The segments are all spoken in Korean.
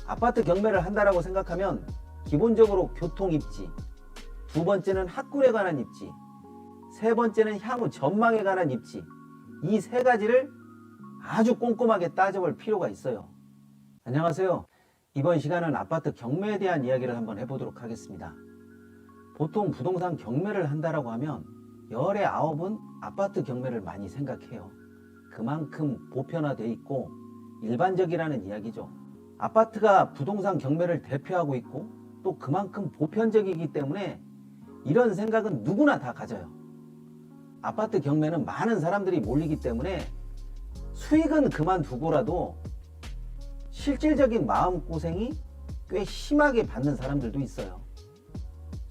아파트 경매를 한다라고 생각하면 기본적으로 교통 입지, 두 번째는 학군에 관한 입지, 세 번째는 향후 전망에 관한 입지, 이 세 가지를 아주 꼼꼼하게 따져볼 필요가 있어요. 안녕하세요. 이번 시간은 아파트 경매에 대한 이야기를 한번 해보도록 하겠습니다. 보통 부동산 경매를 한다라고 하면 열의 9은 아파트 경매를 많이 생각해요. 그만큼 보편화되어 있고 일반적이라는 이야기죠. 아파트가 부동산 경매를 대표하고 있고 또 그만큼 보편적이기 때문에 이런 생각은 누구나 다 가져요. 아파트 경매는 많은 사람들이 몰리기 때문에 수익은 그만두고라도 실질적인 마음고생이 꽤 심하게 받는 사람들도 있어요.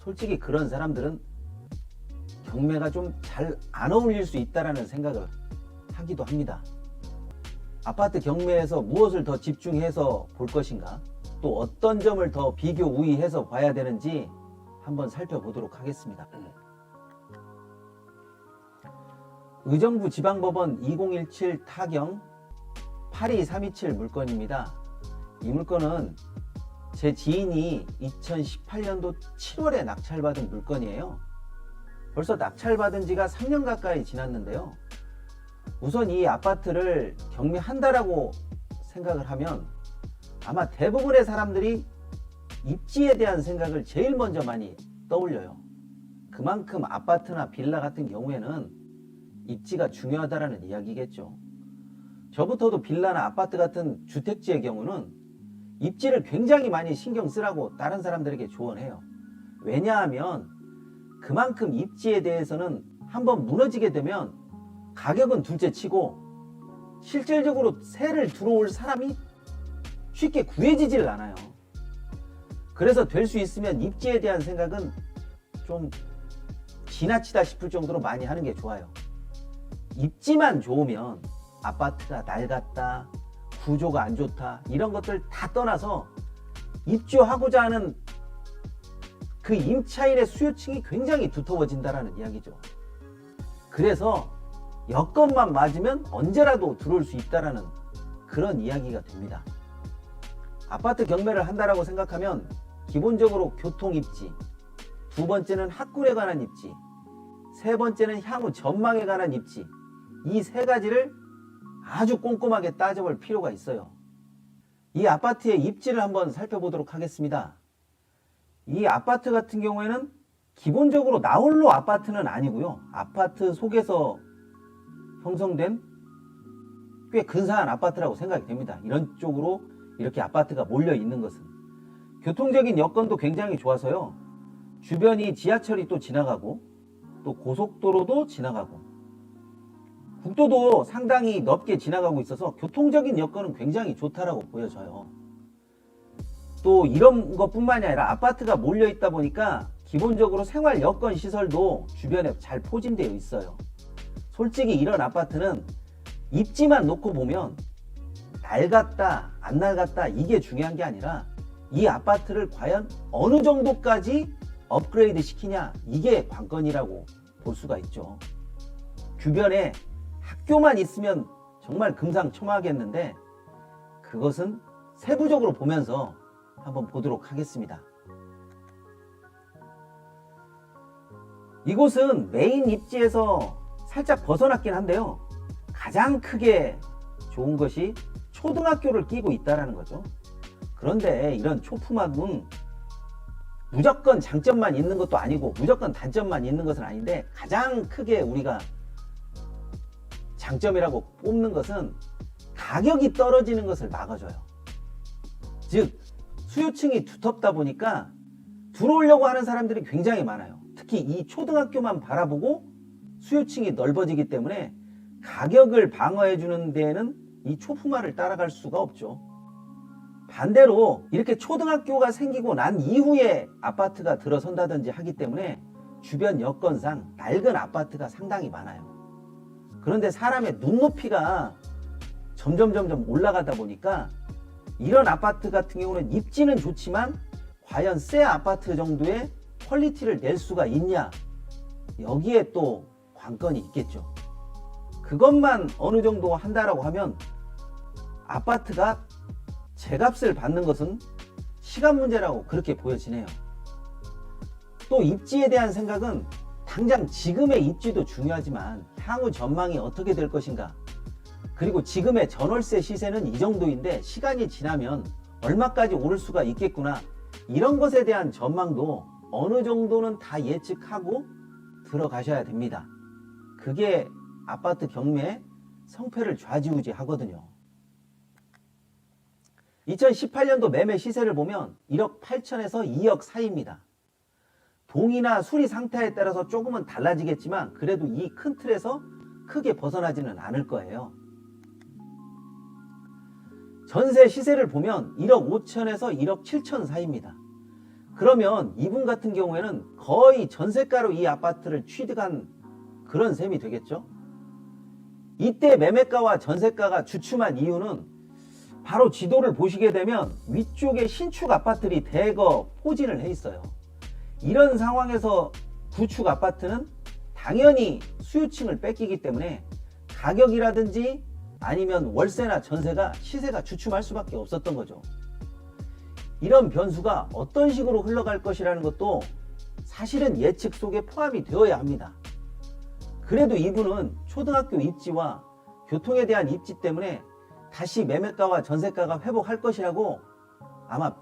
솔직히 그런 사람들은 경매가 좀 잘 안 어울릴 수 있다는 생각을 하기도 합니다. 아파트 경매에서 무엇을 더 집중해서 볼 것인가, 또 어떤 점을 더 비교 우위해서 봐야 되는지 한번 살펴보도록 하겠습니다. 의정부 지방법원 2017 타경 82327 물건입니다. 이 물건은 제 지인이 2018년도 7월에 낙찰받은 물건이에요. 벌써 낙찰받은 지가 3년 가까이 지났는데요. 우선 이 아파트를 경매한다라고 생각을 하면 아마 대부분의 사람들이 입지에 대한 생각을 제일 먼저 많이 떠올려요. 그만큼 아파트나 빌라 같은 경우에는 입지가 중요하다는 이야기겠죠. 저부터도 빌라나 아파트 같은 주택지의 경우는 입지를 굉장히 많이 신경 쓰라고 다른 사람들에게 조언해요. 왜냐하면 그만큼 입지에 대해서는 한번 무너지게 되면 가격은 둘째치고 실질적으로 세를 들어올 사람이 쉽게 구해지질 않아요. 그래서 될 수 있으면 입지에 대한 생각은 좀 지나치다 싶을 정도로 많이 하는 게 좋아요. 입지만 좋으면 아파트가 낡았다, 구조가 안 좋다 이런 것들 다 떠나서 입주하고자 하는 그 임차인의 수요층이 굉장히 두터워진다는 이야기죠. 그래서 여건만 맞으면 언제라도 들어올 수 있다는 그런 이야기가 됩니다. 아파트 경매를 한다라고 생각하면 기본적으로 교통 입지, 두 번째는 학군에 관한 입지, 세 번째는 향후 전망에 관한 입지, 이 세 가지를 아주 꼼꼼하게 따져볼 필요가 있어요. 이 아파트의 입지를 한번 살펴보도록 하겠습니다. 이 아파트 같은 경우에는 기본적으로 나홀로 아파트는 아니고요. 아파트 속에서 형성된 꽤 근사한 아파트라고 생각이 됩니다. 이런 쪽으로 이렇게 아파트가 몰려 있는 것은. 교통적인 여건도 굉장히 좋아서요. 주변이 지하철이 또 지나가고 또 고속도로도 지나가고 국도도 상당히 넓게 지나가고 있어서 교통적인 여건은 굉장히 좋다라고 보여져요. 또 이런 것뿐만이 아니라 아파트가 몰려 있다 보니까 기본적으로 생활 여건 시설도 주변에 잘 포진되어 있어요. 솔직히 이런 아파트는 입지만 놓고 보면 낡았다 안 낡았다 이게 중요한 게 아니라 이 아파트를 과연 어느 정도까지 업그레이드 시키냐 이게 관건이라고 볼 수가 있죠. 주변에 학교만 있으면 정말 금상첨화하겠는데 그것은 세부적으로 보면서 한번 보도록 하겠습니다. 이곳은 메인 입지에서 살짝 벗어났긴 한데요. 가장 크게 좋은 것이 초등학교를 끼고 있다는 거죠. 그런데 이런 초품학은 무조건 장점만 있는 것도 아니고 무조건 단점만 있는 것은 아닌데 가장 크게 우리가 장점이라고 뽑는 것은 가격이 떨어지는 것을 막아줘요. 즉 수요층이 두텁다 보니까 들어오려고 하는 사람들이 굉장히 많아요. 특히 이 초등학교만 바라보고 수요층이 넓어지기 때문에 가격을 방어해 주는 데에는 이 초품화를 따라갈 수가 없죠. 반대로 이렇게 초등학교가 생기고 난 이후에 아파트가 들어선다든지 하기 때문에 주변 여건상 낡은 아파트가 상당히 많아요. 그런데 사람의 눈높이가 점점 올라가다 보니까 이런 아파트 같은 경우는 입지는 좋지만 과연 새 아파트 정도의 퀄리티를 낼 수가 있냐, 여기에 또 관건이 있겠죠. 그것만 어느 정도 한다라고 하면 아파트가 제값을 받는 것은 시간 문제라고 그렇게 보여지네요. 또 입지에 대한 생각은 당장 지금의 입지도 중요하지만 향후 전망이 어떻게 될 것인가, 그리고 지금의 전월세 시세는 이 정도인데 시간이 지나면 얼마까지 오를 수가 있겠구나, 이런 것에 대한 전망도 어느 정도는 다 예측하고 들어가셔야 됩니다. 그게 아파트 경매의 성패를 좌지우지 하거든요. 2018년도 매매 시세를 보면 1억 8천에서 2억 사이입니다. 동이나 수리 상태에 따라서 조금은 달라지겠지만 그래도 이 큰 틀에서 크게 벗어나지는 않을 거예요. 전세 시세를 보면 1억 5천에서 1억 7천 사이입니다. 그러면 이분 같은 경우에는 거의 전세가로 이 아파트를 취득한 그런 셈이 되겠죠. 이때 매매가와 전세가가 주춤한 이유는 바로 지도를 보시게 되면 위쪽에 신축 아파트들이 대거 포진을 해 있어요. 이런 상황에서 구축 아파트는 당연히 수요층을 뺏기기 때문에 가격이라든지 아니면 월세나 전세가 시세가 주춤할 수밖에 없었던 거죠. 이런 변수가 어떤 식으로 흘러갈 것이라는 것도 사실은 예측 속에 포함이 되어야 합니다. 그래도 이분은 초등학교 입지와 교통에 대한 입지 때문에 다시 매매가와 전세가가 회복할 것이라고 아마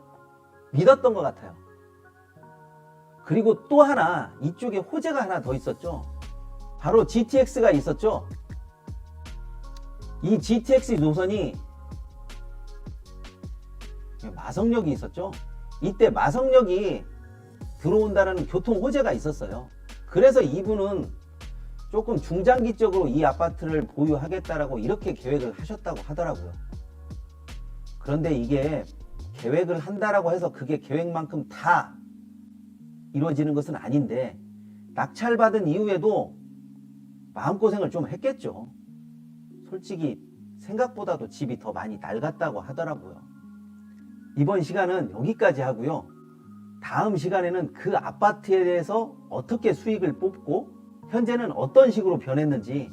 믿었던 것 같아요. 그리고 또 하나, 이쪽에 호재가 하나 더 있었죠. 바로 GTX가 있었죠. 이 GTX 노선이 마성역이 있었죠. 이때 마성역이 들어온다는 교통 호재가 있었어요. 그래서 이분은 조금 중장기적으로 이 아파트를 보유하겠다라고 이렇게 계획을 하셨다고 하더라고요. 그런데 이게 계획을 한다라고 해서 그게 계획만큼 다 이루어지는 것은 아닌데, 낙찰받은 이후에도 마음고생을 좀 했겠죠. 솔직히 생각보다도 집이 더 많이 낡았다고 하더라고요. 이번 시간은 여기까지 하고요. 다음 시간에는 그 아파트에 대해서 어떻게 수익을 뽑고 현재는 어떤 식으로 변했는지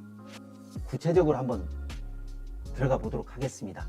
구체적으로 한번 들어가 보도록 하겠습니다.